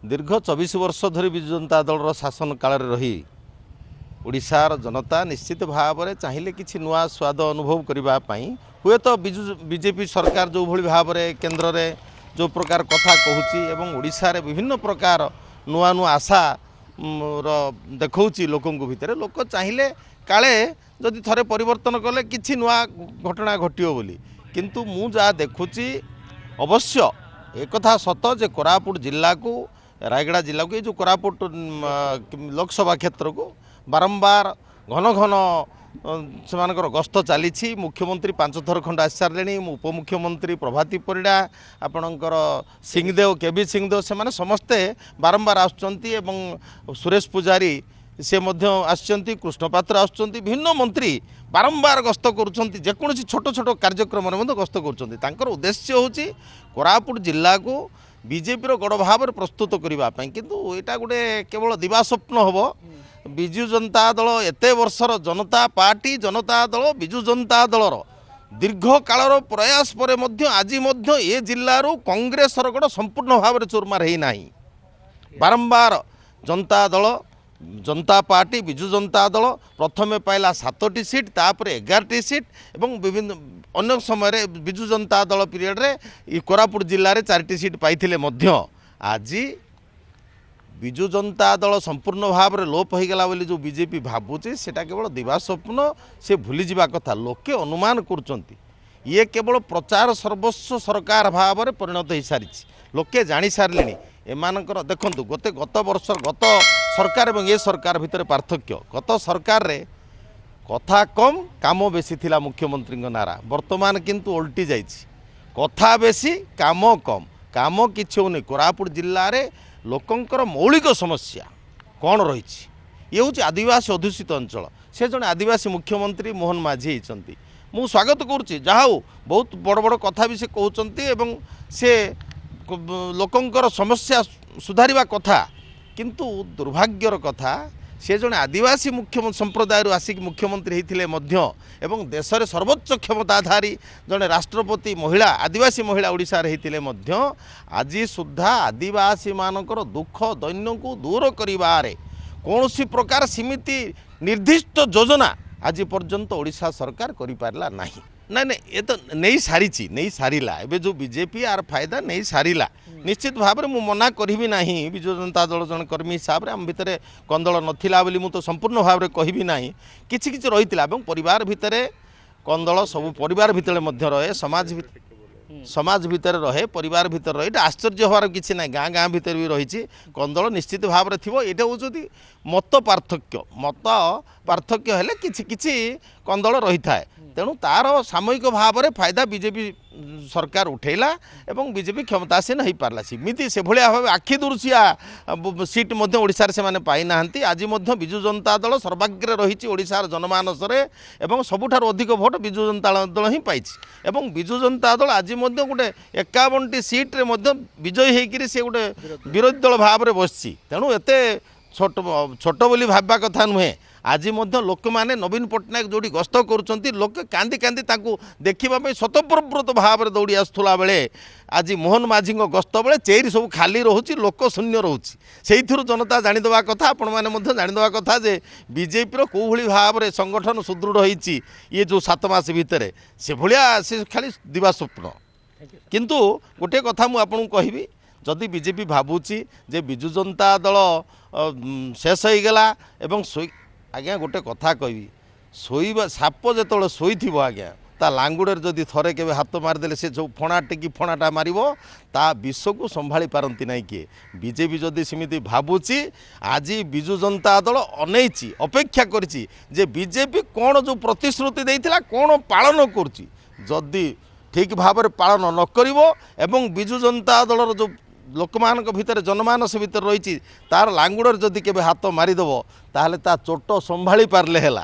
दीर्घ 24 वर्ष धरी विजु जनता दल शासन काल रही ओडिशार जनता निश्चित भाव में चाहिए किसी नुआ स्वाद अनुभव करने हुए तो बीजेपी सरकार जो भली भाव में केन्द्र में जो प्रकार कथा कहूँ ओडिशा रे विभिन्न प्रकार नुआ नुआ आशा देखौची लोकों भितर लोक चाहिए काले जदि थरे परिवर्तन कले किसी नुआ घटना घटियो बोली किंतु मु जा देखुची अवश्य एक कथा सत जे कोरापुट जिला को रायगड़ा जिला को ये जो कोरापुट लोकसभा क्षेत्र को बारंबार घन घन से गस्त चली मुख्यमंत्री 5 थर खंड आसी सारे उपमुख्यमंत्री प्रभाती परिड़ा आपणकर सिंहदेव केबी सिंहदेव से समस्ते बारंबार आसुच्चंती एवं सुरेश पुजारी से आसुच्चंती कृष्ण पात्र आसुच्चंती भिन्न मंत्री बारंबार गस्त करुँच जेकोसी छोट छोट कार्यक्रम गस्त कर उद्देश्य होची कोरापुट जिला को बीजेपी गड़ भाव प्रस्तुत करने किंतु यहाँ गोटे केवल दिवा स्वप्न हम विजु जनता दल एत वर्षर जनता पार्टी जनता दल विजु जनता दलर दीर्घ कालर प्रयास पर आज ए जिलू कांग्रेस गड़ संपूर्ण भाव में चूरमार होना बारंबार जनता दल जनता पार्टी विजु जनता दल प्रथमे पाइला 7टी सीट तापर 11टी सीट एवं विभिन्न अन्य समय विजु जनता दल पीरियड रे कोरापुट जिले में 4टी सीट पाइथिले मध्य आज विजु जनता दल संपूर्ण भाव में लोप हो गला बोली जो बीजेपी भावुचे सेटा केवल दिवा स्वप्न से भूली जावा कथा लोके अनुमान करुचंती ये केवल प्रचार सर्वस्व सरकार भाव में परिणत हो सारी लोके जानी सारे एमानकर देखंतु गत वर्ष गत सरकार और ये सरकार भितर पार्थक्य गत सरकार रे कथा कम काम बेसी थिला मुख्यमंत्री नारा वर्तमान किंतु उल्टी जाइछि कथा बेसी काम किछि होनी कोरापुट जिल्ला रे लोकंकर मौलिक समस्या कौन रही ये हूँ आदिवासी अधूषित अंचल से जड़े आदिवासी मुख्यमंत्री मोहन माझी होती मु स्वागत करुच्ची जहाँ बहुत बड़ बड़ कथा भी से कहते एवं से लोकंकर समस्या सुधारिबा कथा किंतु दुर्भाग्यर कथा से जड़े आदिवासी मुख्य संप्रदाय आसिक मुख्यमंत्री होते एवं देश में सर्वोच्च क्षमताधारी जड़े राष्ट्रपति महिला आदिवासी महिला ओडिशा होते आज सुधा आदिवासी मानकर दुख दैन्य को दूर करिबारे कौनसी प्रकार सीमित निर्दिष्ट योजना आज पर्यंत ओडिशा सरकार करि पारला नाही ना ये तो नहीं सारिला एबे जो बीजेपी आर फायदा नहीं सारिला निश्चित भाव में मना करी ना विजु जनता दल जन कर्मी हिसाब से आम भितर कंदल नथिला बोली तो संपूर्ण भाव में कहबी ना किछि किछि रहितिला एवं परिवार भितर कंदल सब परिवार भितर मध्य रहे समाज भितर रहे परिवार भितर रहे आश्चर्य हवार किसी ना गाँ गाँ भितर भी रही कंदल निश्चित भाव में थी ये हूँ मत पार्थक्य हेले किछि किछि कंदल रही थाए तेणु तार सामयिक भाव में फायदा बीजेपी सरकार उठेला एवं बीजेपी क्षमतासीन हो पारला सिमिति से भाया भाव आखि दुर्सिया सीट ओडिशा रे से माने पाई नाहंती आज विजु जनता दल सर्वाग्रे रही ओडिशार जनमानस एवं सबुठार अधिक भोट विजु जनता दल ही पाई एवं विजु जनता दल आज गोटे 51टी सीट रे विजयी होकर सी गोटे विरोधी दल भाव में बसची तेणु एत छोट बोली भाबा कथा नुहे आज लोक मैंने नवीन पट्टनायक जोड़ी गस्त करुँच लोक कांदी कांदी देखा स्वतःप्रत भाव में दौड़ी आसुला बेले आज मोहन माझी गस्त बेले चेरी सब खाली रोचे लोक शून्य रोचे से जनता जाणीदेवा कथा आपण मैंने जाणीदेवा कथा जे बीजेपी कौ भली भाव में संगठन सुदृढ़ होती ये जो 7 मास भितर से भाया से खाली दिवा स्वप्न किंतु गोटे कथा मुझे कहबी जदि बीजेपी भावुची जे विजु जनता दल शेष हो गला एवं आज्ञा गोटे कथा कहबी शोइबा साप जो शोई आज्ञा ता लांगुड़े जदि थरे के हाथ मारिदे से जो फणा टेकी फणाटा मारिबो ता विश्व को संभाली पारंती नहीं किए बीजेपी जदि सेमिति भावुची आज विजु जनता दल अनैची अपेक्षा करची जे बीजेपी कौन जो प्रतिश्रुति देइथिला कौन पालन करची जदि ठीक भाव में पालन न करिवो एवं विजु जनता दलर जो लोकमान भितर जनमानस भितर रही तार लांगुड़े जदि के हाथ मारिदेव ताहले ता चोट संभाली पारले हैला